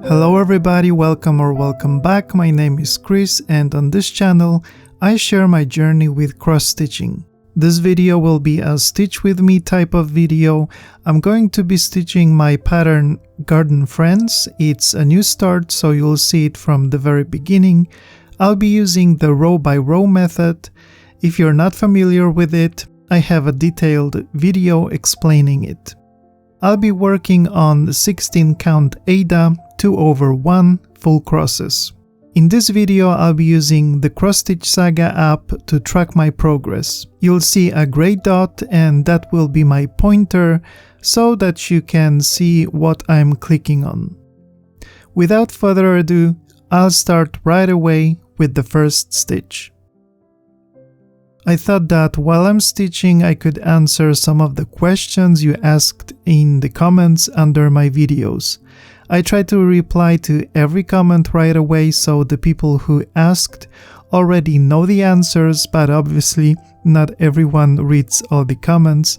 Hello everybody, welcome back. My name is Chris and on this channel I share my journey with cross-stitching. This video will be a stitch with me type of video. I'm going to be stitching my pattern Garden Friends. It's a new start, so you'll see it from the very beginning. I'll be using the row by row method. If you're not familiar with it, I have a detailed video explaining it. I'll be working on 16 count Aida 2/1 full crosses. In this video, I'll be using the Cross Stitch Saga app to track my progress. You'll see a gray dot and that will be my pointer so that you can see what I'm clicking on. Without further ado, I'll start right away with the first stitch. I thought that while I'm stitching I could answer some of the questions you asked in the comments under my videos. I try to reply to every comment right away, so the people who asked already know the answers, but obviously not everyone reads all the comments.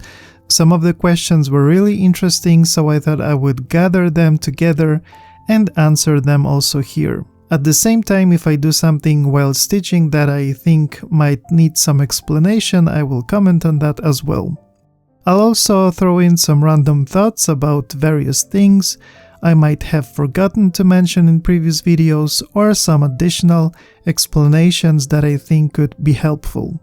Some of the questions were really interesting, so I thought I would gather them together and answer them also here. At the same time, if I do something while stitching that I think might need some explanation, I will comment on that as well. I'll also throw in some random thoughts about various things I might have forgotten to mention in previous videos, or some additional explanations that I think could be helpful.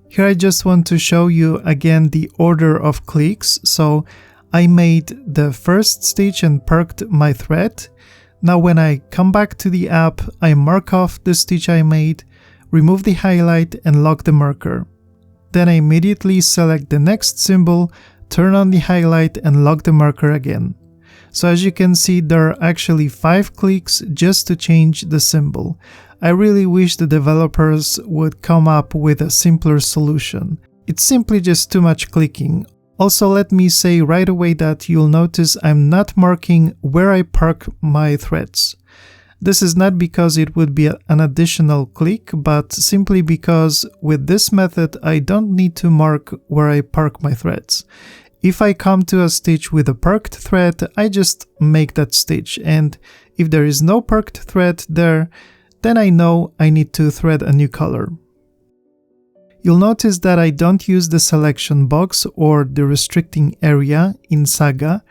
Here I just want to show you again the order of clicks. So I made the first stitch and perked my thread. Now when I come back to the app, I mark off the stitch I made, remove the highlight and lock the marker. Then I immediately select the next symbol, turn on the highlight and lock the marker again. So as you can see, there are actually 5 clicks just to change the symbol. I really wish the developers would come up with a simpler solution. It's simply just too much clicking. Also, let me say right away that you'll notice I'm not marking where I park my threads. This is not because it would be an additional click, but simply because with this method I don't need to mark where I park my threads. If I come to a stitch with a perked thread, I just make that stitch, and if there is no perked thread there, then I know I need to thread a new color. You'll notice that I don't use the selection box or the restricting area in Saga.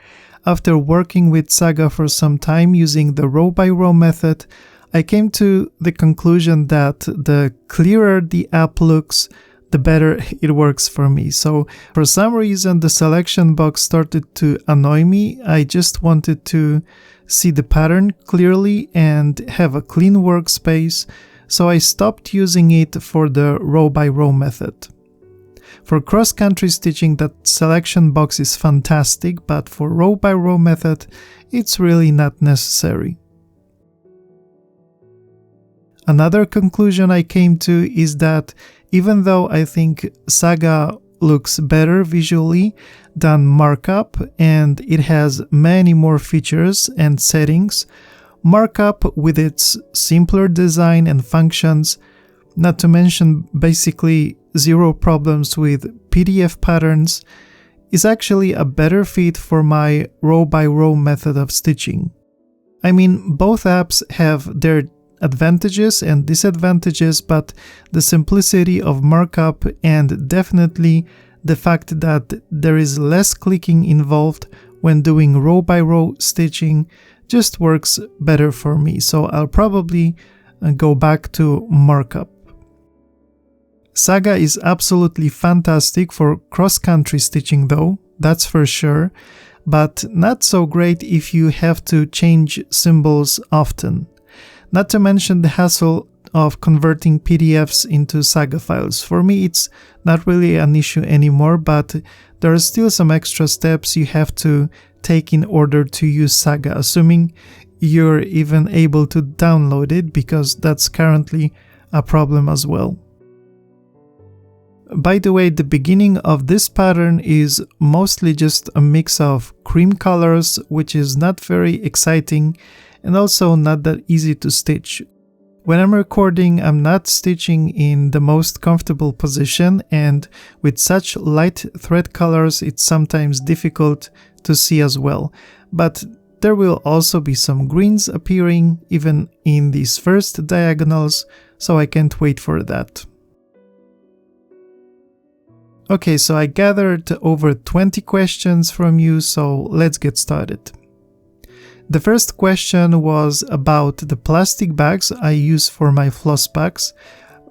After working with Saga for some time using the row by row method, I came to the conclusion that the clearer the app looks, the better it works for me. So for some reason the selection box started to annoy me. I just wanted to see the pattern clearly and have a clean workspace, so I stopped using it for the row by row method. For cross-country stitching, that selection box is fantastic, but for row by row method it's really not necessary. Another conclusion I came to is that even though I think Saga looks better visually than Markup and it has many more features and settings, Markup with its simpler design and functions, not to mention basically zero problems with PDF patterns, is actually a better fit for my row by row method of stitching. I mean, both apps have their advantages and disadvantages, but the simplicity of Markup and definitely the fact that there is less clicking involved when doing row by row stitching just works better for me, so I'll probably go back to Markup. Saga is absolutely fantastic for cross-country stitching though, that's for sure, but not so great if you have to change symbols often. Not to mention the hassle of converting PDFs into Saga files. For me it's not really an issue anymore, but there are still some extra steps you have to take in order to use Saga, assuming you're even able to download it, because that's currently a problem as well. By the way, the beginning of this pattern is mostly just a mix of cream colors, which is not very exciting and also not that easy to stitch. When I'm recording, I'm not stitching in the most comfortable position, and with such light thread colors it's sometimes difficult to see as well. But There will also be some greens appearing even in these first diagonals, so I can't wait for that. Okay, so I gathered over 20 questions from you, so let's get started. The first question was about the plastic bags I use for my floss packs,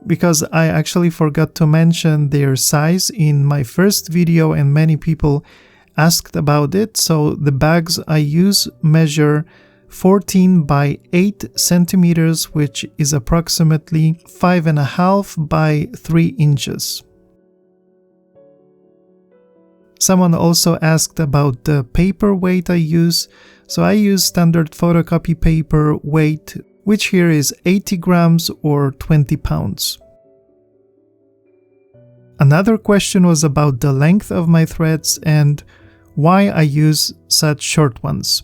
because I actually forgot to mention their size in my first video and many people asked about it. So the bags I use measure 14 by 8 centimeters, which is approximately 5.5 by 3 inches. Someone also asked about the paper weight I use. So I use standard photocopy paper weight, which here is 80 grams or 20 pounds. Another question was about the length of my threads and why I use such short ones.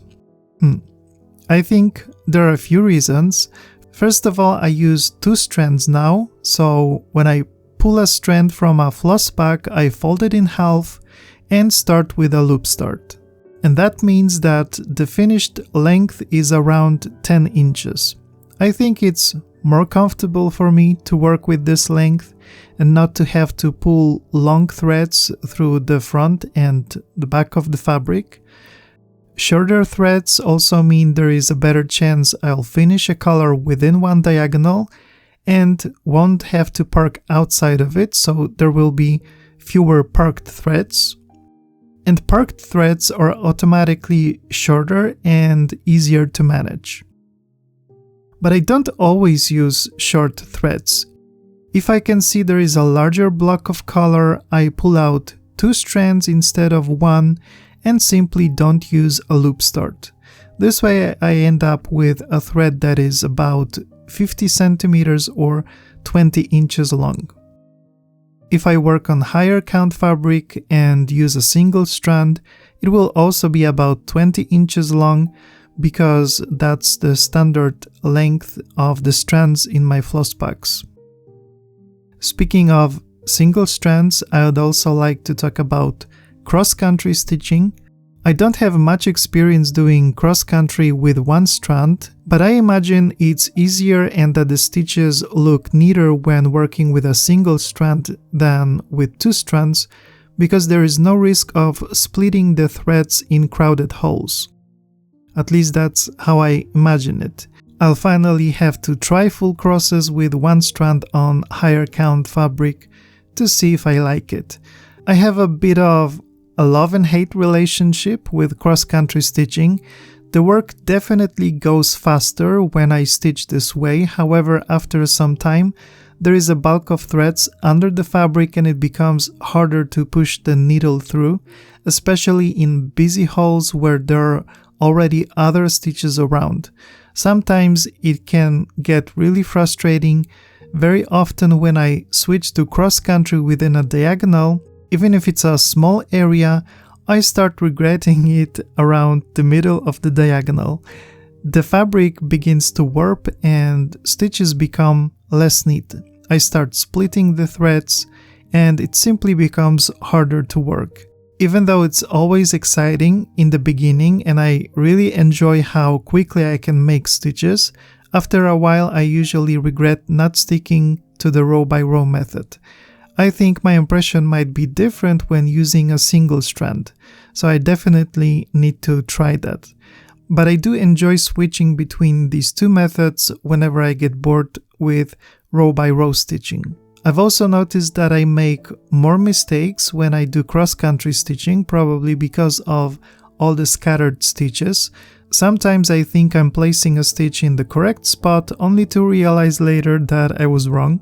I think there are a few reasons. First of all, I use 2 strands now, so when I pull a strand from a floss pack, I fold it in half and start with a loop start. And that means that the finished length is around 10 inches. I think it's more comfortable for me to work with this length and not to have to pull long threads through the front and the back of the fabric. Shorter threads also mean there is a better chance I'll finish a color within one diagonal and won't have to park outside of it, so there will be fewer parked threads. And parked threads are automatically shorter and easier to manage. But I don't always use short threads. If I can see there is a larger block of color, I pull out 2 strands instead of 1 and simply don't use a loop start. This way I end up with a thread that is about 50 centimeters or 20 inches long. If I work on higher count fabric and use a single strand, it will also be about 20 inches long because that's the standard length of the strands in my floss packs. Speaking of single strands, I would also like to talk about cross-country stitching. I don't have much experience doing cross-country with 1 strand, but I imagine it's easier and that the stitches look neater when working with a single strand than with 2 strands, because there is no risk of splitting the threads in crowded holes. At least that's how I imagine it. I'll finally have to try full crosses with 1 strand on higher count fabric to see if I like it. I have a bit of a love and hate relationship with cross-country stitching. The work definitely goes faster when I stitch this way, however, after some time, there is a bulk of threads under the fabric and it becomes harder to push the needle through, especially in busy holes where there are already other stitches around. Sometimes it can get really frustrating. Very often when I switch to cross-country within a diagonal, even if it's a small area, I start regretting it around the middle of the diagonal. The fabric begins to warp and stitches become less neat. I start splitting the threads and it simply becomes harder to work. Even though it's always exciting in the beginning and I really enjoy how quickly I can make stitches, after a while I usually regret not sticking to the row by row method. I think my impression might be different when using a single strand, so I definitely need to try that. But I do enjoy switching between these 2 methods whenever I get bored with row by row stitching. I've also noticed that I make more mistakes when I do cross-country stitching, probably because of all the scattered stitches. Sometimes I think I'm placing a stitch in the correct spot only to realize later that I was wrong.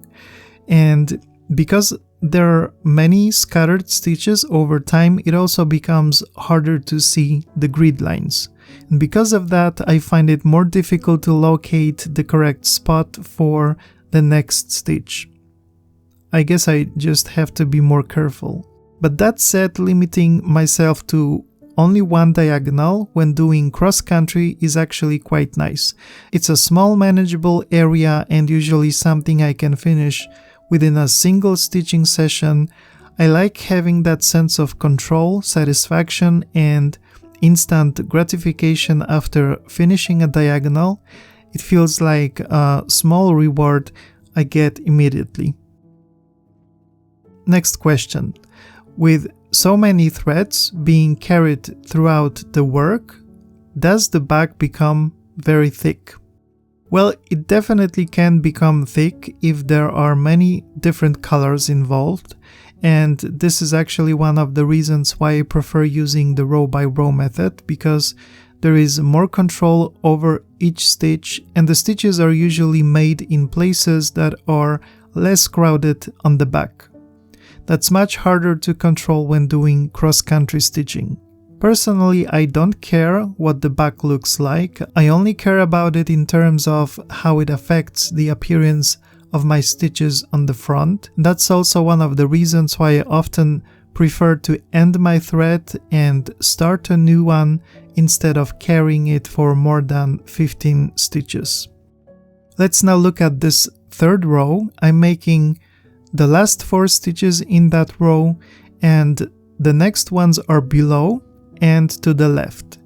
And because there are many scattered stitches over time, it also becomes harder to see the grid lines. And because of that, I find it more difficult to locate the correct spot for the next stitch. I guess I just have to be more careful. But that said, limiting myself to only 1 diagonal when doing cross-country is actually quite nice. It's a small manageable area and usually something I can finish within a single stitching session. I like having that sense of control, satisfaction, and instant gratification after finishing a diagonal. It feels like a small reward I get immediately. Next question. With so many threads being carried throughout the work, does the back become very thick? Well, it definitely can become thick if there are many different colors involved, and this is actually one of the reasons why I prefer using the row by row method, because there is more control over each stitch, and the stitches are usually made in places that are less crowded on the back. That's much harder to control when doing cross-country stitching. Personally, I don't care what the back looks like. I only care about it in terms of how it affects the appearance of my stitches on the front. That's also one of the reasons why I often prefer to end my thread and start a new one instead of carrying it for more than 15 stitches. Let's now look at this third row. I'm making the last 4 stitches in that row, and the next ones are below and to the left.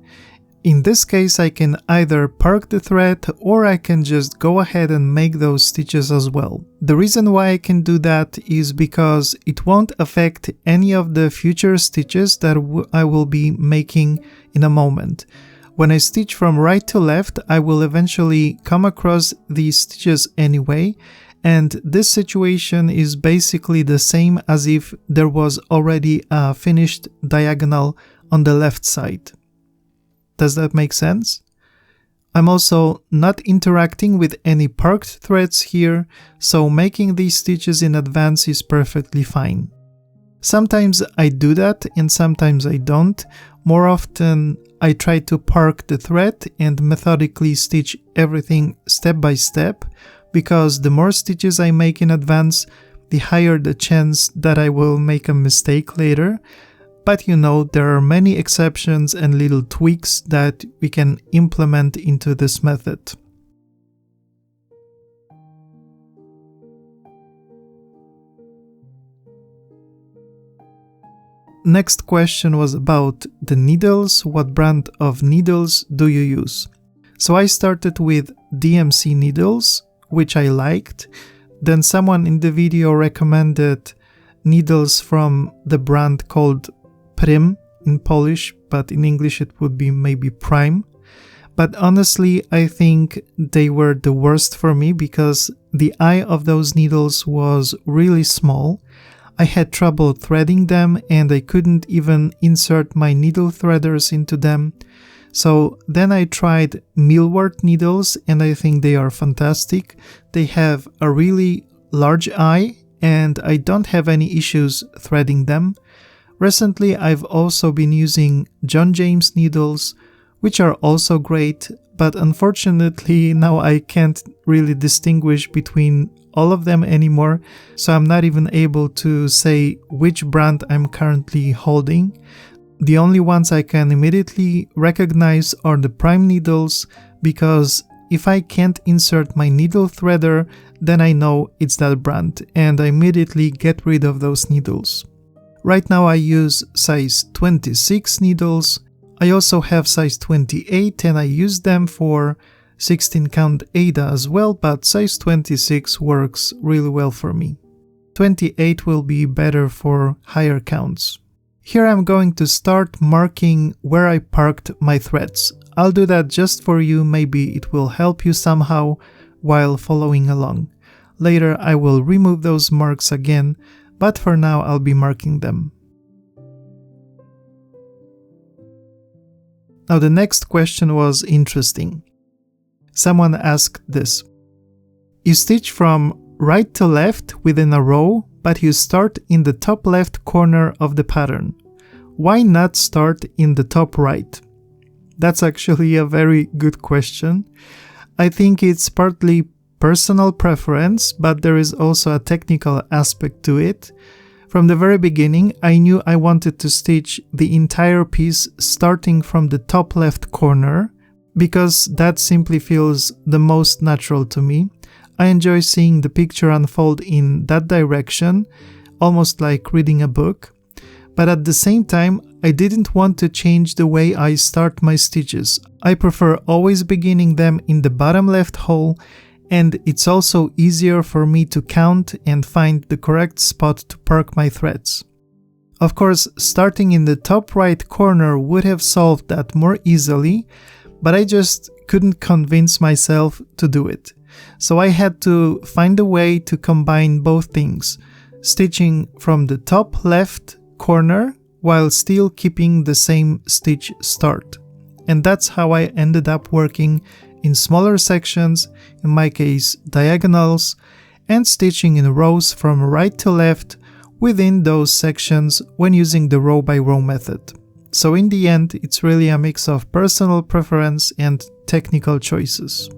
In this case, I can either park the thread or I can just go ahead and make those stitches as well. The reason why I can do that is because it won't affect any of the future stitches that I will be making in a moment. When I stitch from right to left, I will eventually come across these stitches anyway, and this situation is basically the same as if there was already a finished diagonal on the left side. Does that make sense? I'm also not interacting with any parked threads here, so making these stitches in advance is perfectly fine. Sometimes I do that and sometimes I don't. More often I try to park the thread and methodically stitch everything step by step, because the more stitches I make in advance, the higher the chance that I will make a mistake later. But you know, there are many exceptions and little tweaks that we can implement into this method. Next question was about the needles. What brand of needles do you use? So I started with DMC needles, which I liked. Then someone in the video recommended needles from the brand called Prim in Polish, but in English it would be maybe Prime. But honestly, I think they were the worst for me because the eye of those needles was really small. I had trouble threading them and I couldn't even insert my needle threaders into them. So then I tried millwort needles and I think they are fantastic. They have a really large eye and I don't have any issues threading them. Recently, I've also been using John James needles, which are also great, but unfortunately now I can't really distinguish between all of them anymore, so I'm not even able to say which brand I'm currently holding. The only ones I can immediately recognize are the Prime needles, because if I can't insert my needle threader, then I know it's that brand, and I immediately get rid of those needles. Right now I use size 26 needles. I also have size 28 and I use them for 16 count Aida as well, but size 26 works really well for me. 28 will be better for higher counts. Here I'm going to start marking where I parked my threads. I'll do that just for you, maybe it will help you somehow while following along. Later I will remove those marks again, but for now I'll be marking them. Now the next question was interesting. Someone asked this. You stitch from right to left within a row, but you start in the top left corner of the pattern. Why not start in the top right? That's actually a very good question. I think it's partly personal preference, but there is also a technical aspect to it. From the very beginning, I knew I wanted to stitch the entire piece starting from the top left corner, because that simply feels the most natural to me. I enjoy seeing the picture unfold in that direction, almost like reading a book. But at the same time, I didn't want to change the way I start my stitches. I prefer always beginning them in the bottom left hole, and it's also easier for me to count and find the correct spot to park my threads. Of course, starting in the top right corner would have solved that more easily, but I just couldn't convince myself to do it. So I had to find a way to combine both things, stitching from the top left corner while still keeping the same stitch start. And that's how I ended up working in smaller sections, in my case diagonals, and stitching in rows from right to left within those sections when using the row by row method. So in the end, it's really a mix of personal preference and technical choices.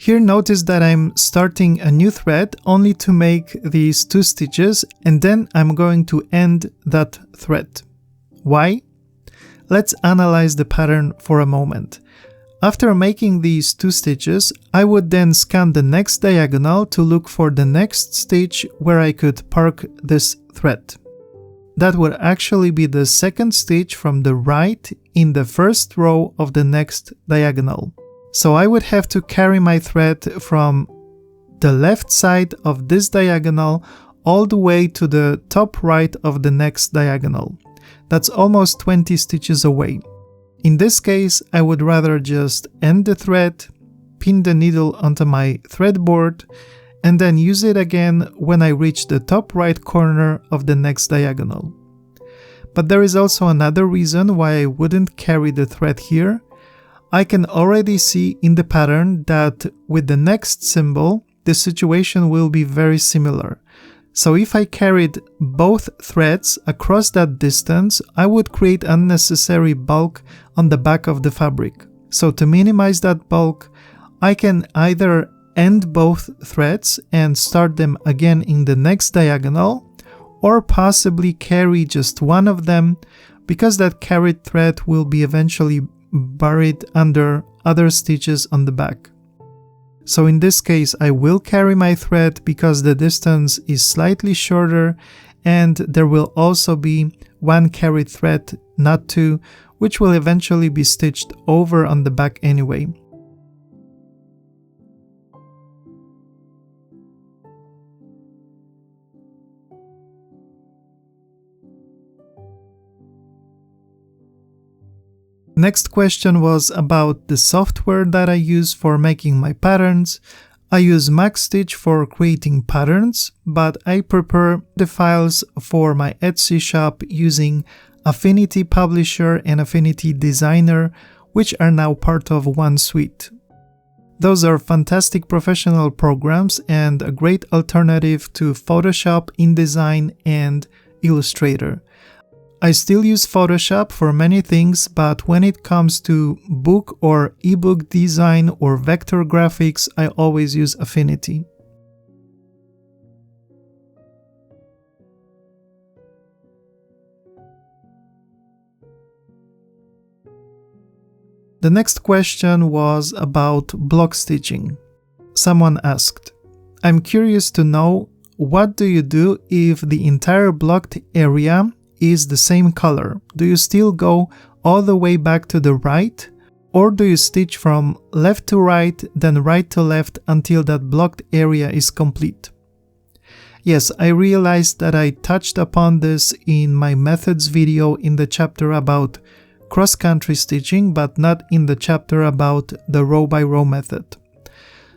Here notice that I'm starting a new thread only to make these 2 stitches, and then I'm going to end that thread. Why? Let's analyze the pattern for a moment. After making these 2 stitches, I would then scan the next diagonal to look for the next stitch where I could park this thread. That would actually be the second stitch from the right in the first row of the next diagonal. So I would have to carry my thread from the left side of this diagonal all the way to the top right of the next diagonal. That's almost 20 stitches away. In this case, I would rather just end the thread, pin the needle onto my thread board, and then use it again when I reach the top right corner of the next diagonal. But there is also another reason why I wouldn't carry the thread here. I can already see in the pattern that with the next symbol, the situation will be very similar. So if I carried both threads across that distance, I would create unnecessary bulk on the back of the fabric. So to minimize that bulk, I can either end both threads and start them again in the next diagonal, or possibly carry just one of them, because that carried thread will be eventually buried under other stitches on the back. So in this case, I will carry my thread because the distance is slightly shorter, and there will also be one carried thread, not 2, which will eventually be stitched over on the back anyway. Next question was about the software that I use for making my patterns. I use MaxStitch for creating patterns, but I prepare the files for my Etsy shop using Affinity Publisher and Affinity Designer which are now part of one suite. Those are fantastic professional programs and a great alternative to Photoshop, InDesign, and Illustrator. I still use Photoshop for many things, but when it comes to book or ebook design or vector graphics, I always use Affinity. The next question was about block stitching. Someone asked, "I'm curious to know, what do you do if the entire blocked area is the same color? Do you still go all the way back to the right? Or do you stitch from left to right, then right to left until that blocked area is complete?" Yes, I realized that I touched upon this in my methods video in the chapter about cross-country stitching, but not in the chapter about the row-by-row method.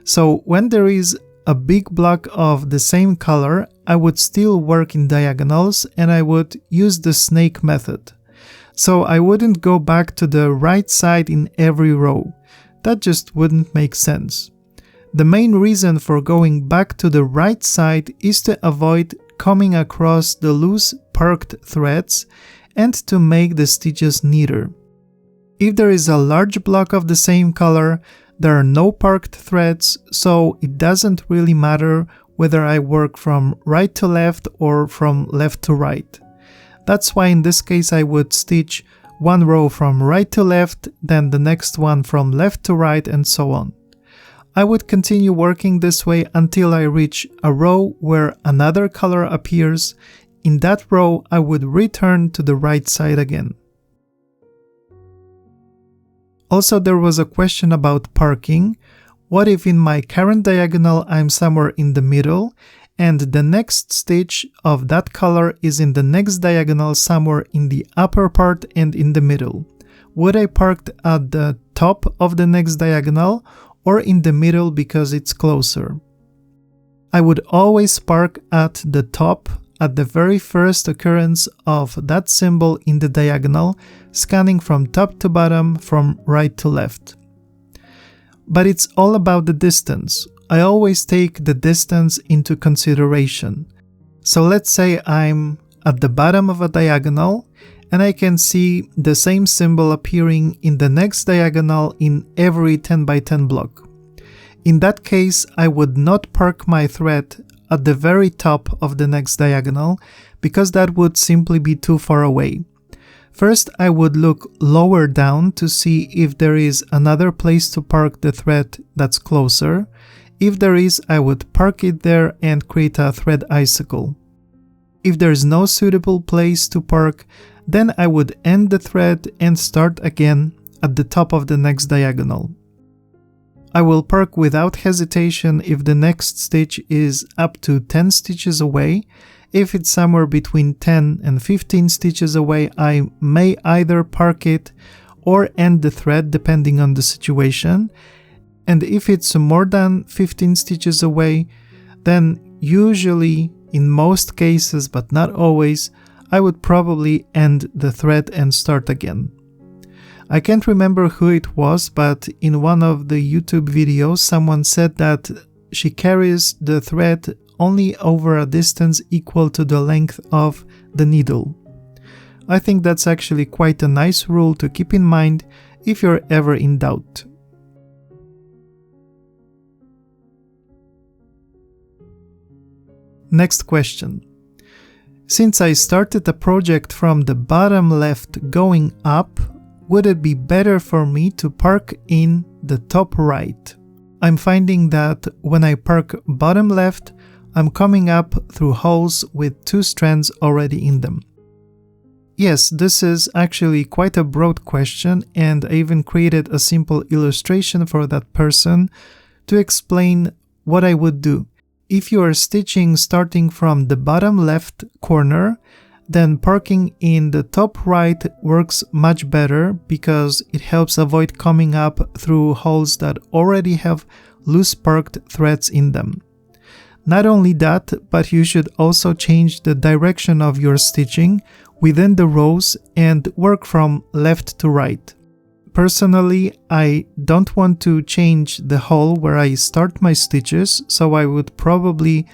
So when there is a big block of the same color, I would still work in diagonals and I would use the snake method. So I wouldn't go back to the right side in every row. That just wouldn't make sense. The main reason for going back to the right side is to avoid coming across the loose parked threads and to make the stitches neater. If there is a large block of the same color, there are no parked threads, so it doesn't really matter whether I work from right to left or from left to right. That's why in this case I would stitch one row from right to left, then the next one from left to right, and so on. I would continue working this way until I reach a row where another color appears. In that row, I would return to the right side again. Also, there was a question about parking. What if in my current diagonal I'm somewhere in the middle and the next stitch of that color is in the next diagonal somewhere in the upper part and in the middle? Would I park at the top of the next diagonal or in the middle because it's closer? I would always park at the top at the very first occurrence of that symbol in the diagonal, scanning from top to bottom, from right to left. But it's all about the distance. I always take the distance into consideration. So let's say I'm at the bottom of a diagonal and I can see the same symbol appearing in the next diagonal in every 10 by 10 block. In that case, I would not park my thread at the very top of the next diagonal because that would simply be too far away. First, I would look lower down to see if there is another place to park the thread that's closer. If there is, I would park it there and create a thread icicle. If there is no suitable place to park, then I would end the thread and start again at the top of the next diagonal. I will park without hesitation if the next stitch is up to 10 stitches away. If it's somewhere between 10 and 15 stitches away, I may either park it or end the thread depending on the situation. And if it's more than 15 stitches away, then usually, in most cases but not always, I would probably end the thread and start again. I can't remember who it was, but in one of the YouTube videos someone said that she carries the thread only over a distance equal to the length of the needle. I think that's actually quite a nice rule to keep in mind if you're ever in doubt. Next question. Since I started the project from the bottom left going up, would it be better for me to park in the top right? I'm finding that when I park bottom left, I'm coming up through holes with 2 strands already in them. Yes, this is actually quite a broad question, and I even created a simple illustration for that person to explain what I would do. If you are stitching starting from the bottom left corner, then parking in the top right works much better because it helps avoid coming up through holes that already have loose parked threads in them. Not only that, but you should also change the direction of your stitching within the rows and work from left to right. Personally, I don't want to change the hole where I start my stitches, so I would probably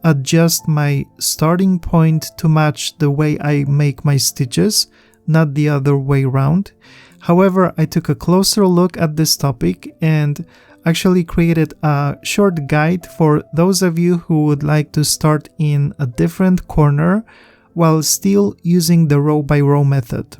adjust my starting point to match the way I make my stitches, not the other way around. However, I took a closer look at this topic and actually created a short guide for those of you who would like to start in a different corner while still using the row by row method.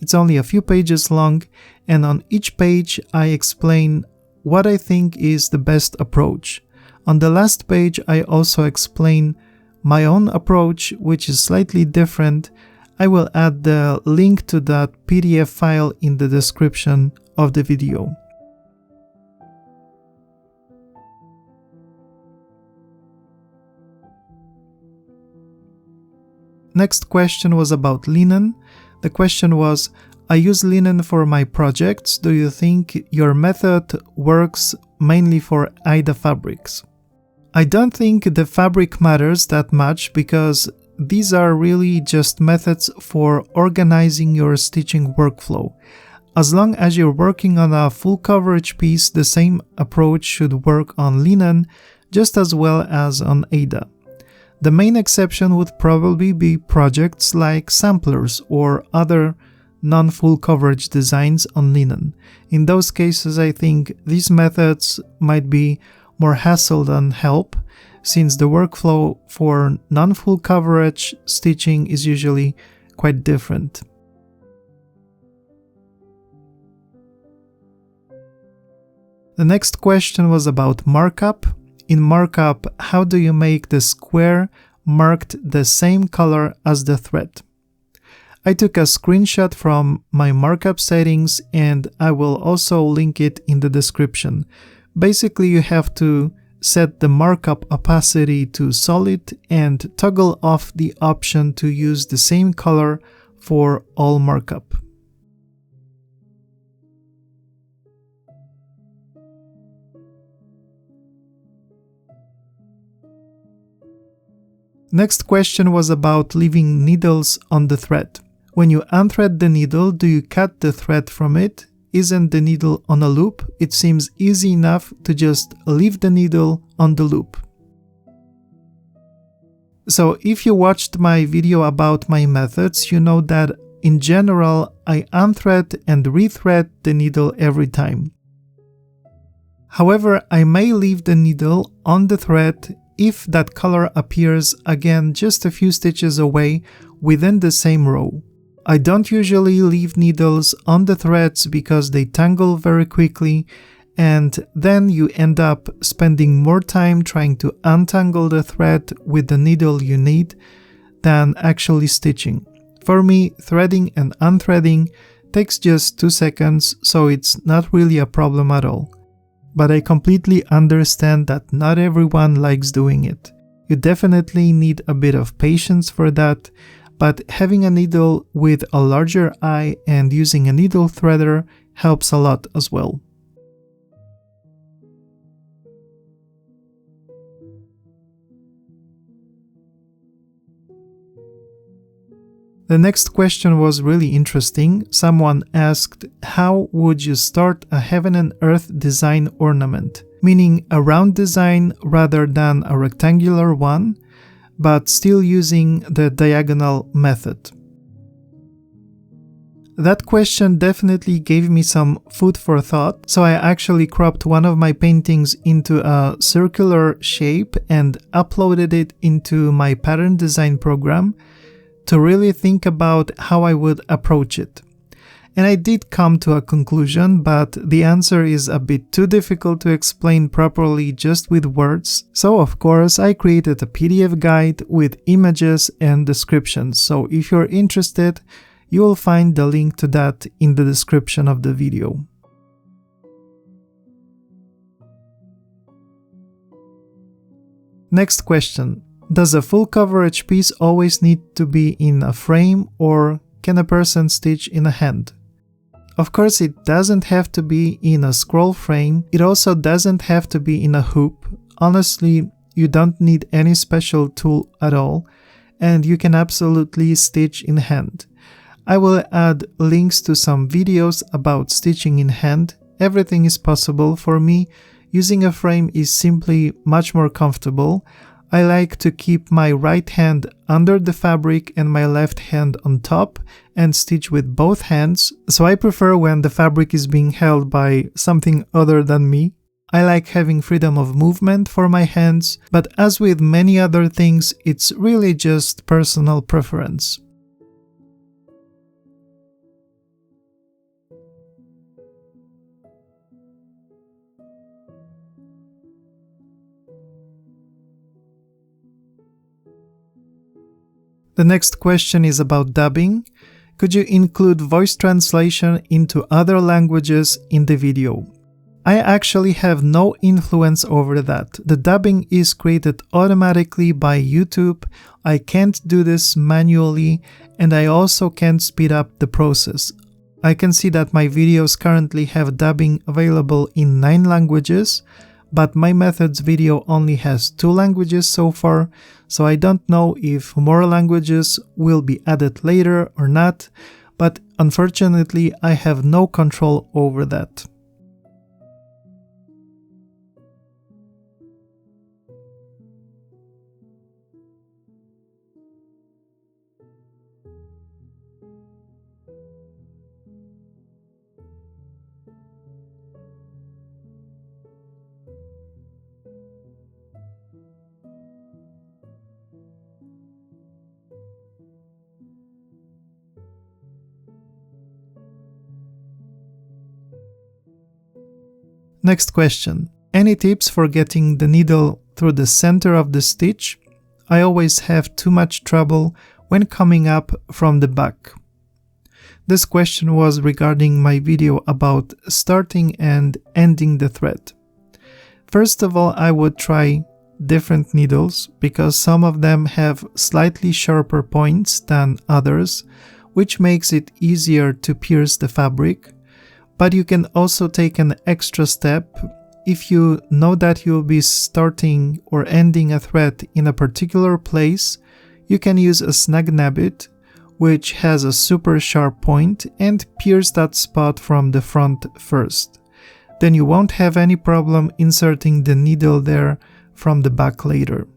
It's only a few pages long, and on each page I explain what I think is the best approach. On the last page I also explain my own approach, which is slightly different. I will add the link to that PDF file in the description of the video. Next question was about linen. The question was, I use linen for my projects. Do you think your method works mainly for Aida fabrics? I don't think the fabric matters that much because these are really just methods for organizing your stitching workflow. As long as you're working on a full coverage piece, the same approach should work on linen just as well as on Aida. The main exception would probably be projects like samplers or other non-full coverage designs on linen. In those cases, I think these methods might be more hassle than help, since the workflow for non-full coverage stitching is usually quite different. The next question was about markup. In markup, how do you make the square marked the same color as the thread? I took a screenshot from my markup settings and I will also link it in the description. Basically, you have to set the markup opacity to solid and toggle off the option to use the same color for all markup. Next question was about leaving needles on the thread. When you unthread the needle, do you cut the thread from it? Isn't the needle on a loop? It seems easy enough to just leave the needle on the loop. So if you watched my video about my methods, you know that in general I unthread and rethread the needle every time. However, I may leave the needle on the thread if that color appears again just a few stitches away within the same row. I don't usually leave needles on the threads because they tangle very quickly, and then you end up spending more time trying to untangle the thread with the needle you need than actually stitching. For me, threading and unthreading takes just 2 seconds, so it's not really a problem at all. But I completely understand that not everyone likes doing it. You definitely need a bit of patience for that, but having a needle with a larger eye and using a needle threader helps a lot as well. The next question was really interesting. Someone asked, how would you start a heaven and earth design ornament? Meaning a round design rather than a rectangular one, but still using the diagonal method. That question definitely gave me some food for thought, so I actually cropped one of my paintings into a circular shape and uploaded it into my pattern design program to really think about how I would approach it. And I did come to a conclusion, but the answer is a bit too difficult to explain properly just with words. So of course I created a PDF guide with images and descriptions. So if you're interested, you will find the link to that in the description of the video. Next question. Does a full coverage piece always need to be in a frame, or can a person stitch in a hand? Of course, it doesn't have to be in a scroll frame. It also doesn't have to be in a hoop. Honestly, you don't need any special tool at all, and you can absolutely stitch in hand. I will add links to some videos about stitching in hand. Everything is possible for me. Using a frame is simply much more comfortable. I like to keep my right hand under the fabric and my left hand on top and stitch with both hands, so I prefer when the fabric is being held by something other than me. I like having freedom of movement for my hands, but as with many other things, it's really just personal preference. The next question is about dubbing. Could you include voice translation into other languages in the video? I actually have no influence over that. The dubbing is created automatically by YouTube. I can't do this manually, and I also can't speed up the process. I can see that my videos currently have dubbing available in 9 languages, but my methods video only has 2 languages so far, so I don't know if more languages will be added later or not, but unfortunately I have no control over that. Next question. Any tips for getting the needle through the center of the stitch? I always have too much trouble when coming up from the back. This question was regarding my video about starting and ending the thread. First of all, I would try different needles because some of them have slightly sharper points than others, which makes it easier to pierce the fabric. But you can also take an extra step. If you know that you'll be starting or ending a thread in a particular place, you can use a snag nabbit, which has a super sharp point, and pierce that spot from the front first. Then you won't have any problem inserting the needle there from the back later.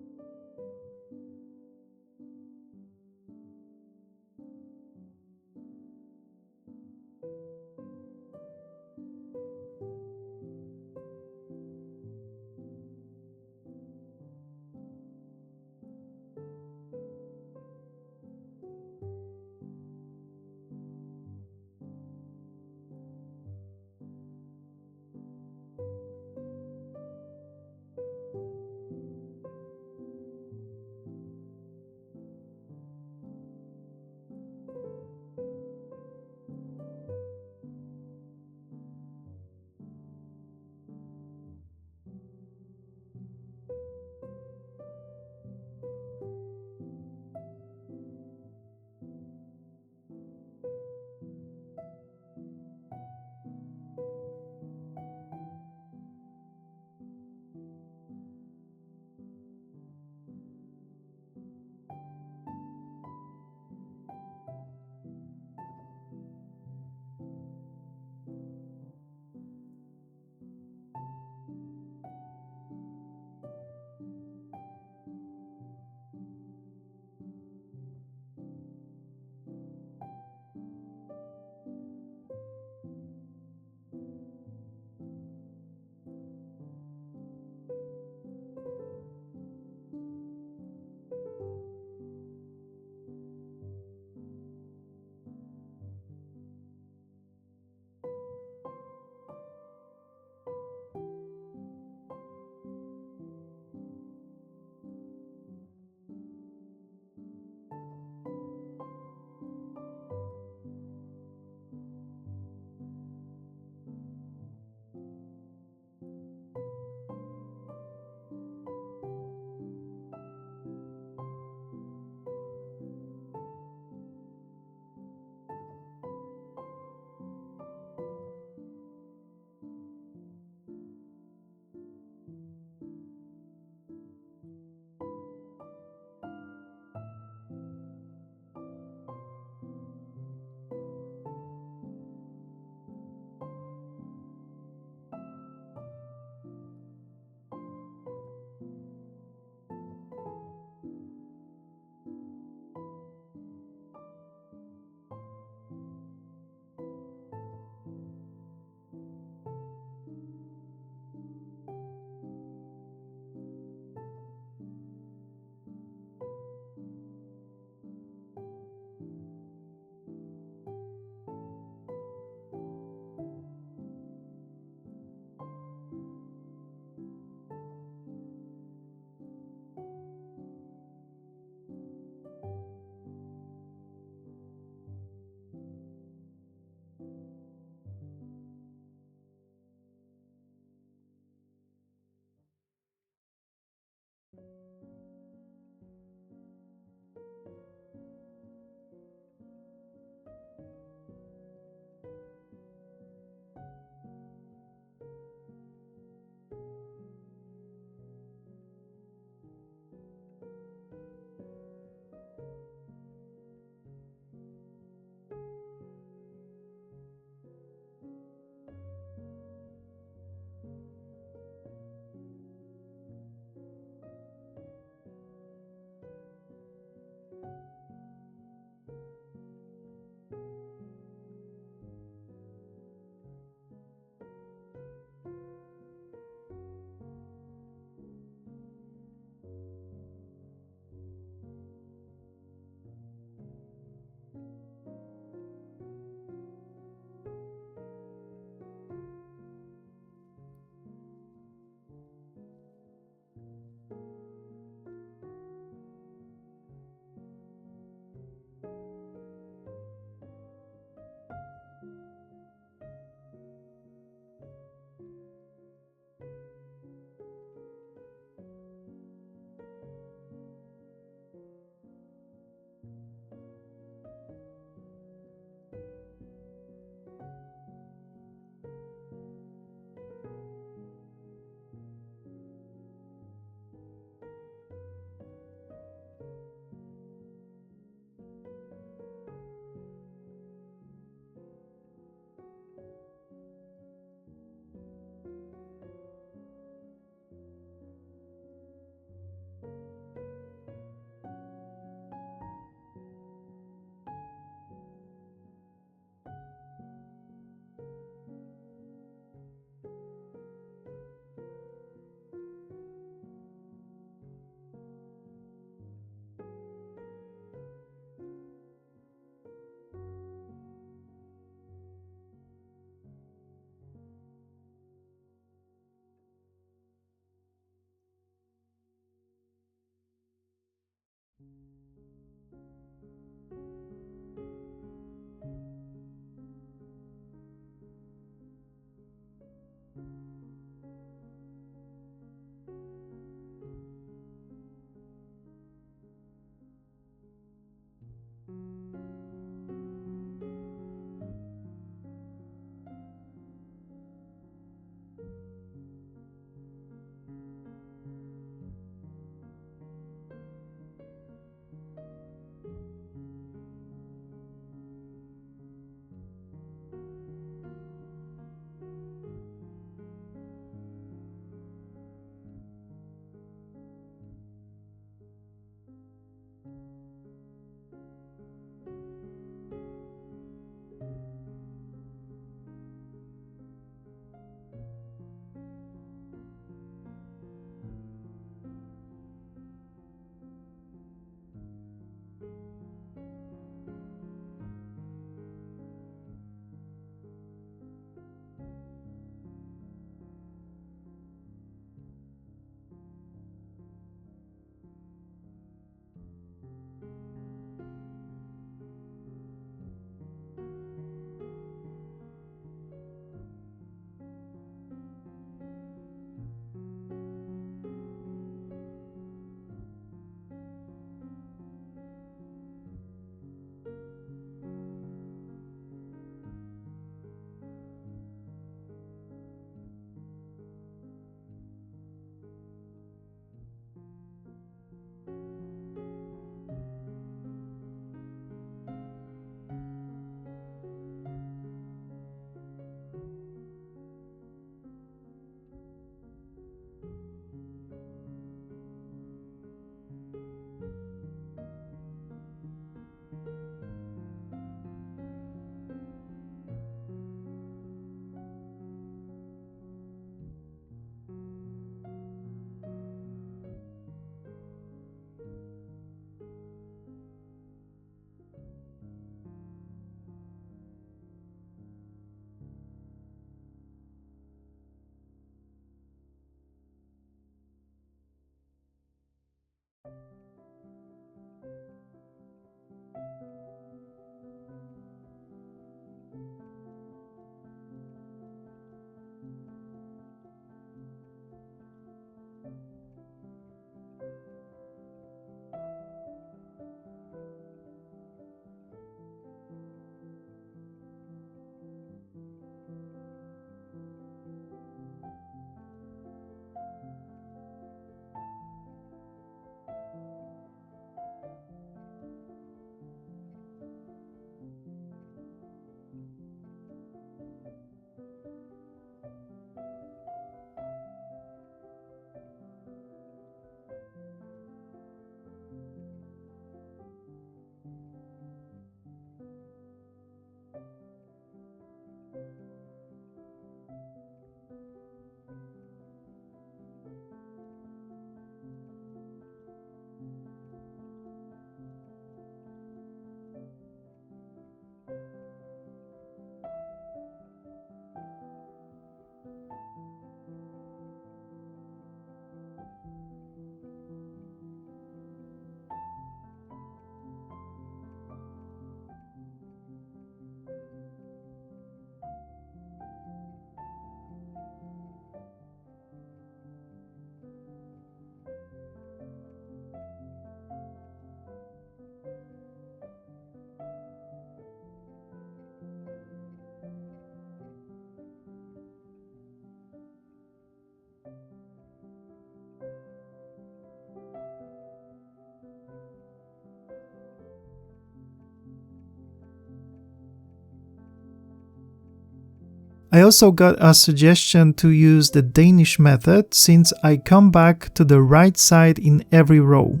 I also got a suggestion to use the Danish method since I come back to the right side in every row.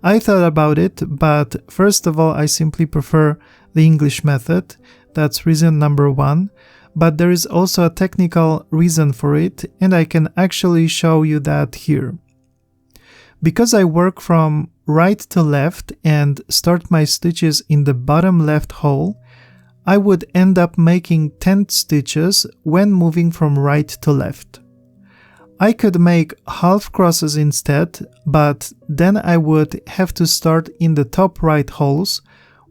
I thought about it, but first of all I simply prefer the English method. That's reason number one. But there is also a technical reason for it, and I can actually show you that here. Because I work from right to left and start my stitches in the bottom left hole, I would end up making 10 stitches when moving from right to left. I could make half crosses instead, but then I would have to start in the top right holes,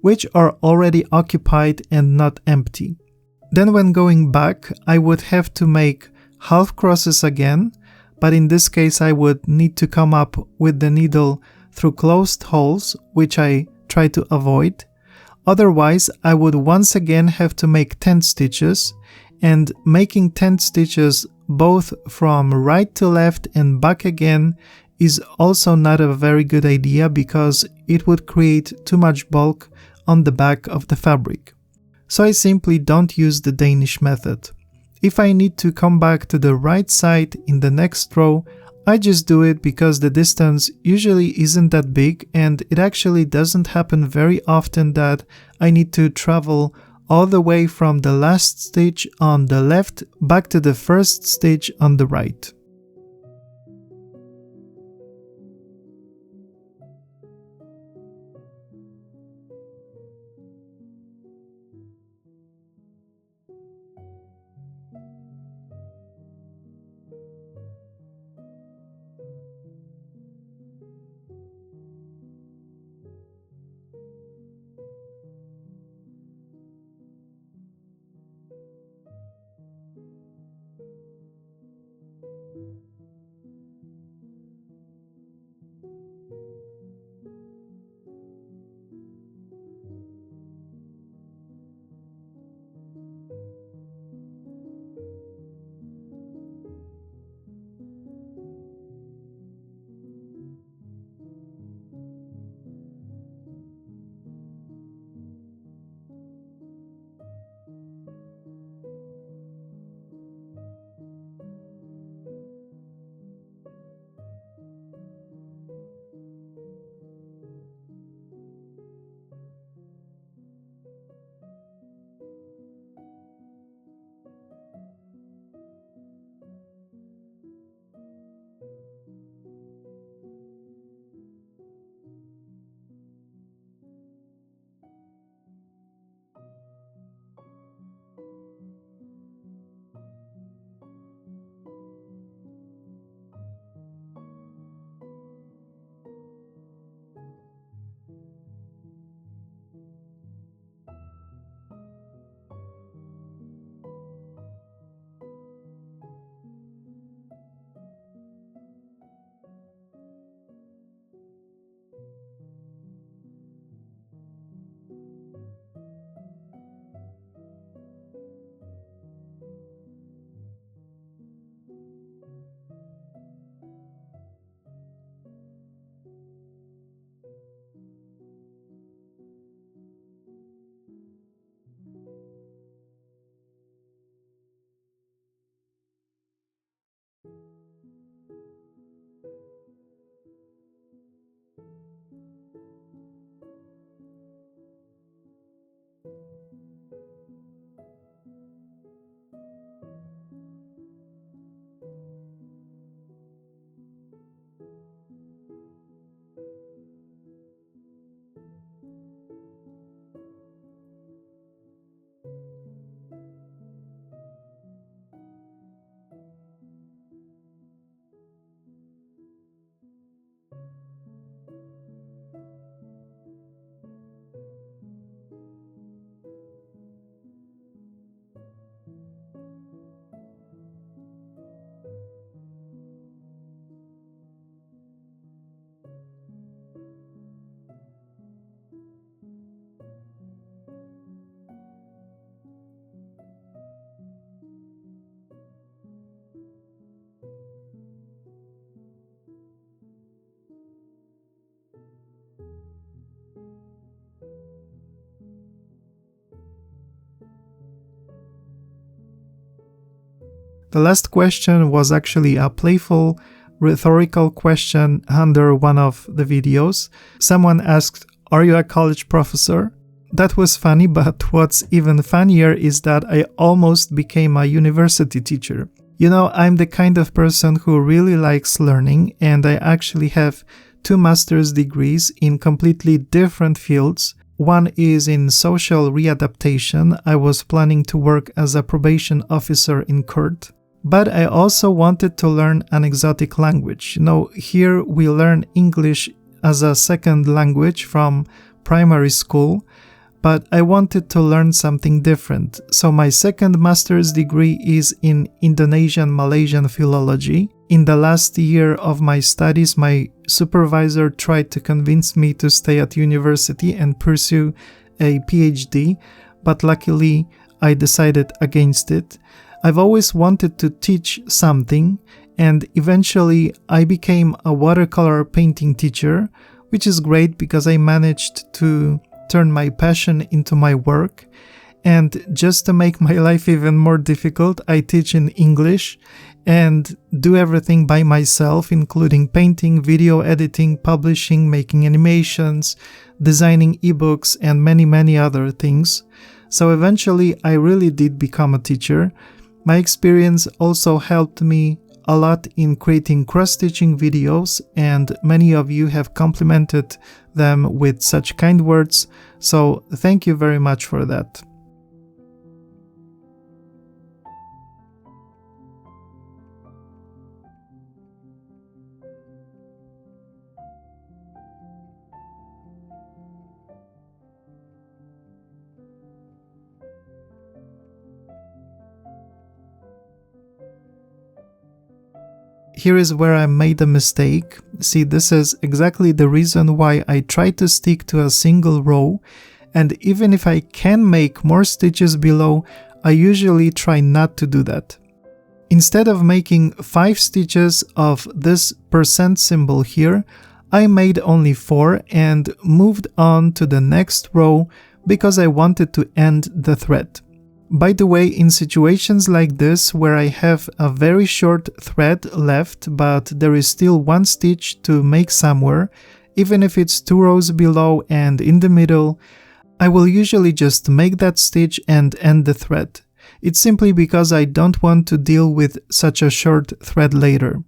which are already occupied and not empty. Then when going back, I would have to make half crosses again, but in this case I would need to come up with the needle through closed holes, which I try to avoid. Otherwise, I would once again have to make 10 stitches, and making 10 stitches both from right to left and back again is also not a very good idea because it would create too much bulk on the back of the fabric. So I simply don't use the Danish method. If I need to come back to the right side in the next row, I just do it because the distance usually isn't that big and it actually doesn't happen very often that I need to travel all the way from the last stitch on the left back to the first stitch on the right. The last question was actually a playful, rhetorical question under one of the videos. Someone asked, "Are you a college professor?" That was funny, but what's even funnier is that I almost became a university teacher. You know, I'm the kind of person who really likes learning, and I actually have 2 master's degrees in completely different fields. One is in social readaptation. I was planning to work as a probation officer in court. But I also wanted to learn an exotic language. You know, here we learn English as a second language from primary school, but I wanted to learn something different. So my second master's degree is in Indonesian-Malaysian philology. In the last year of my studies, my supervisor tried to convince me to stay at university and pursue a PhD, but luckily I decided against it. I've always wanted to teach something, and eventually I became a watercolor painting teacher, which is great because I managed to turn my passion into my work. And just to make my life even more difficult, I teach in English and do everything by myself, including painting, video editing, publishing, making animations, designing ebooks, and many other things. So eventually I really did become a teacher. My experience also helped me a lot in creating cross-stitching videos, and many of you have complimented them with such kind words, so thank you very much for that. Here is where I made a mistake. See, this is exactly the reason why I try to stick to a single row, and even if I can make more stitches below, I usually try not to do that. Instead of making 5 stitches of this percent symbol here, I made only 4 and moved on to the next row because I wanted to end the thread. By the way, in situations like this where I have a very short thread left but there is still 1 stitch to make somewhere, even if it's 2 rows below and in the middle, I will usually just make that stitch and end the thread. It's simply because I don't want to deal with such a short thread later.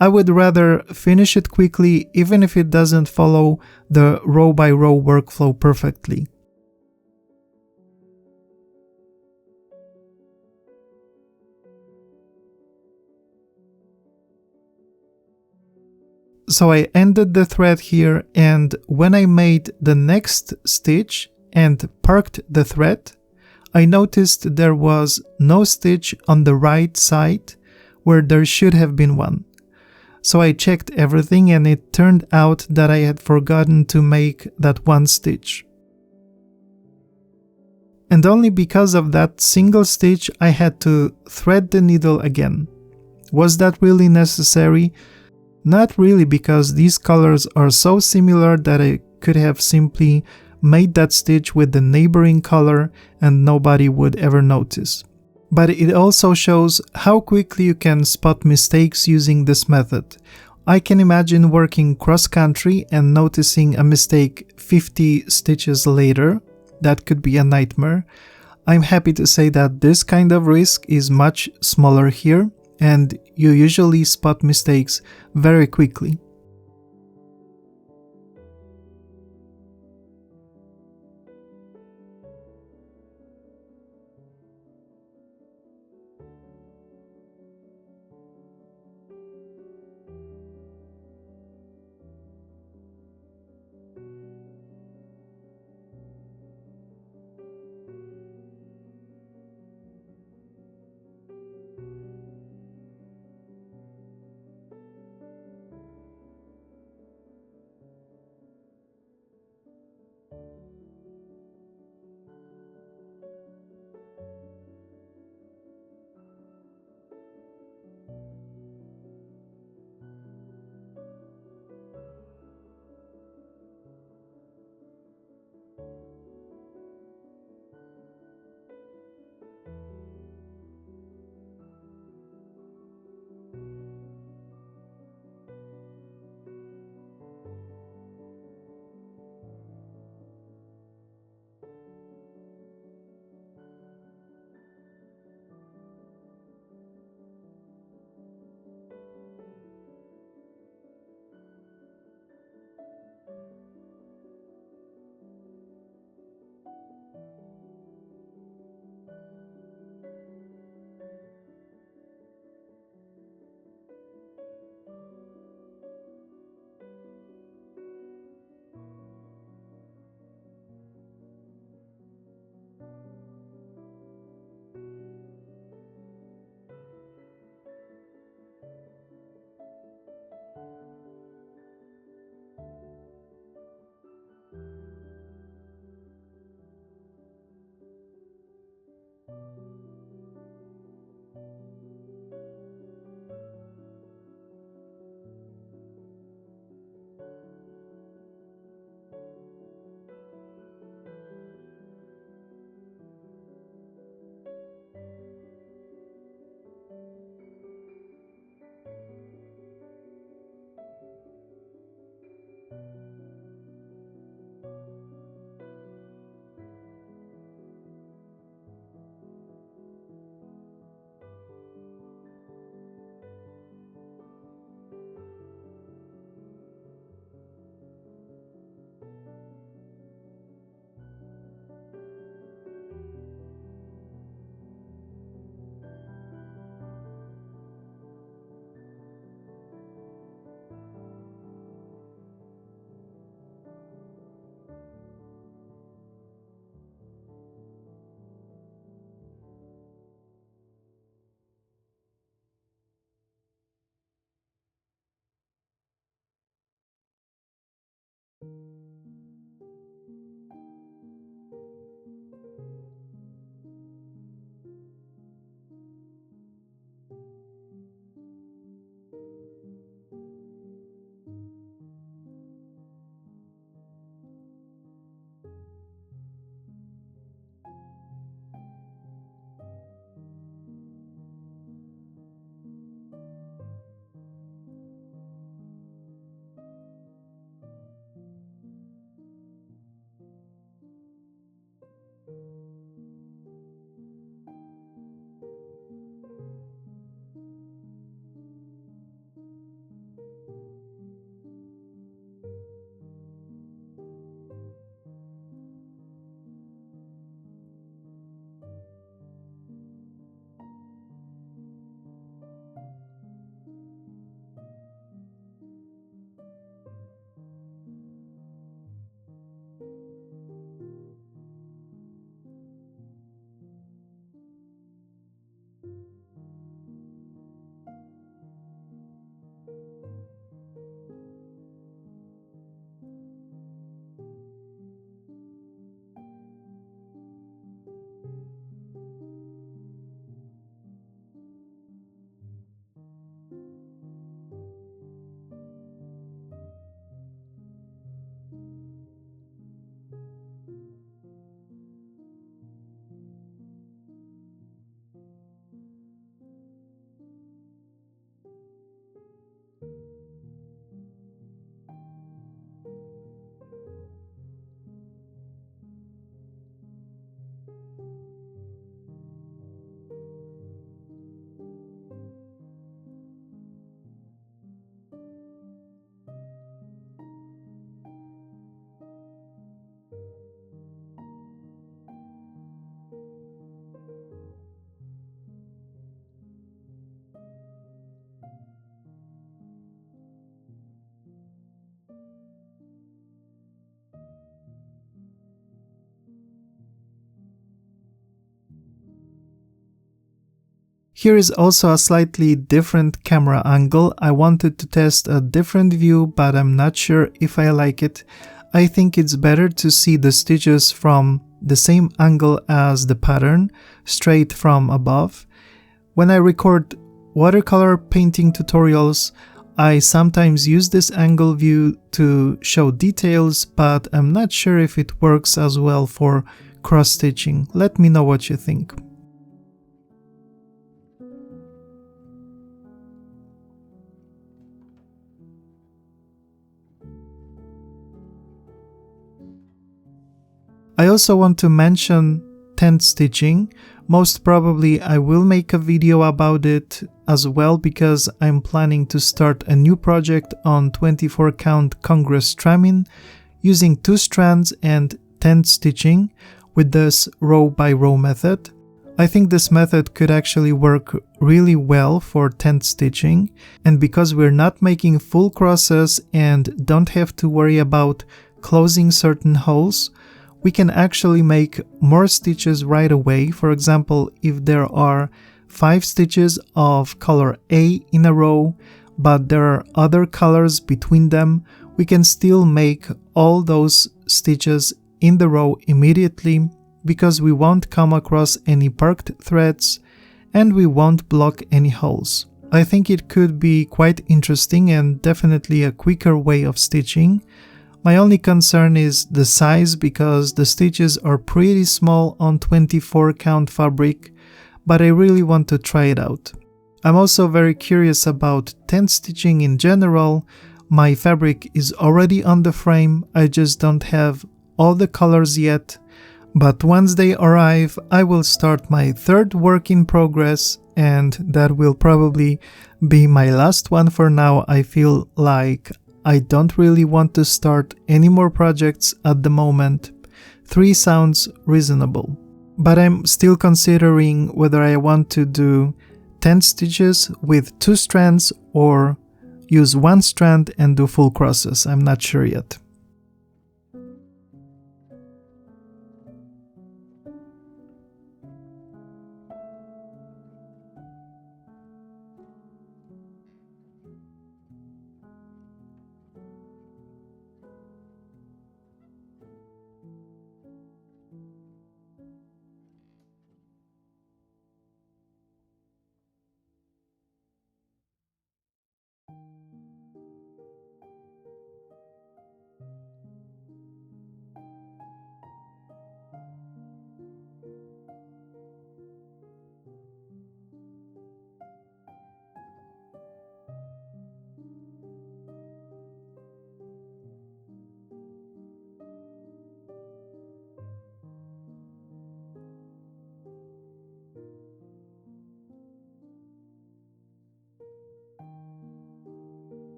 I would rather finish it quickly even if it doesn't follow the row by row workflow perfectly. So I ended the thread here, and when I made the next stitch and parked the thread, I noticed there was no stitch on the right side where there should have been one. So I checked everything and it turned out that I had forgotten to make that 1 stitch. And only because of that single stitch I had to thread the needle again. Was that really necessary? Not really, because these colors are so similar that I could have simply made that stitch with the neighboring color and nobody would ever notice. But it also shows how quickly you can spot mistakes using this method. I can imagine working cross-country and noticing a mistake 50 stitches later. That could be a nightmare. I'm happy to say that this kind of risk is much smaller here, and you usually spot mistakes very quickly. Here is also a slightly different camera angle. I wanted to test a different view, but I'm not sure if I like it. I think it's better to see the stitches from the same angle as the pattern, straight from above. When I record watercolor painting tutorials, I sometimes use this angle view to show details, but I'm not sure if it works as well for cross-stitching. Let me know what you think. I also want to mention tent stitching. Most probably I will make a video about it as well, because I'm planning to start a new project on 24 count Congress stramming using 2 strands and tent stitching with this row by row method. I think this method could actually work really well for tent stitching, and because we're not making full crosses and don't have to worry about closing certain holes, we can actually make more stitches right away. For example, if there are 5 stitches of color A in a row, but there are other colors between them, we can still make all those stitches in the row immediately, because we won't come across any parked threads and we won't block any holes. I think it could be quite interesting and definitely a quicker way of stitching. My only concern is the size, because the stitches are pretty small on 24 count fabric, but I really want to try it out. I'm also very curious about tent stitching in general. My fabric is already on the frame, I just don't have all the colors yet, but once they arrive, I will start my 3rd work in progress, and that will probably be my last one for now. I feel like I don't really want to start any more projects at the moment. 3 sounds reasonable. But I'm still considering whether I want to do 10 stitches with 2 strands or use 1 strand and do full crosses. I'm not sure yet.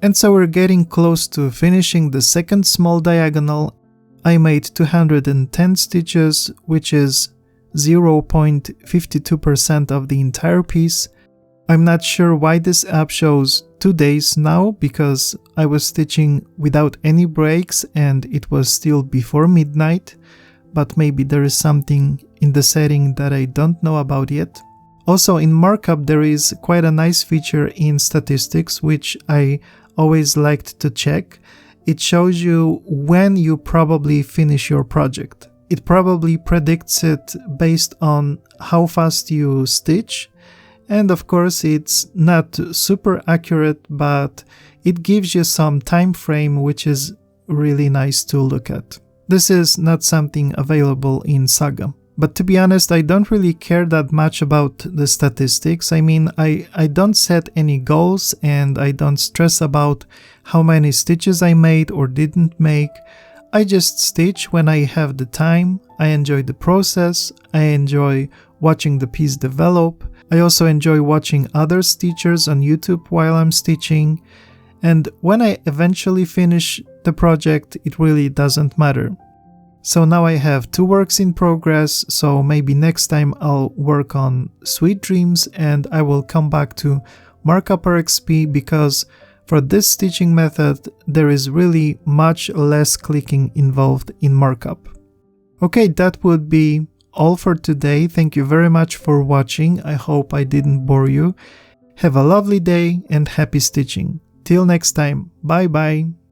And so we're getting close to finishing the second small diagonal. I made 210 stitches, which is 0.52% of the entire piece. I'm not sure why this app shows 2 days now, because I was stitching without any breaks and it was still before midnight, but maybe there is something in the setting that I don't know about yet. Also in Markup there is quite a nice feature in statistics which I always liked to check. It shows you when you probably finish your project. It probably predicts it based on how fast you stitch, And of course it's not super accurate, but it gives you some time frame which is really nice to look at. This is not something available in Saga. But to be honest, I don't really care that much about the statistics. I mean, I don't set any goals and I don't stress about how many stitches I made or didn't make. I just stitch when I have the time. I enjoy the process. I enjoy watching the piece develop. I also enjoy watching other stitchers on YouTube while I'm stitching. And when I eventually finish the project, it really doesn't matter. So now I have 2 works in progress, so maybe next time I'll work on Sweet Dreams and I will come back to Markup R-XP, because for this stitching method there is really much less clicking involved in markup. Okay, that would be all for today. Thank you very much for watching. I hope I didn't bore you. Have a lovely day and happy stitching. Till next time, bye bye!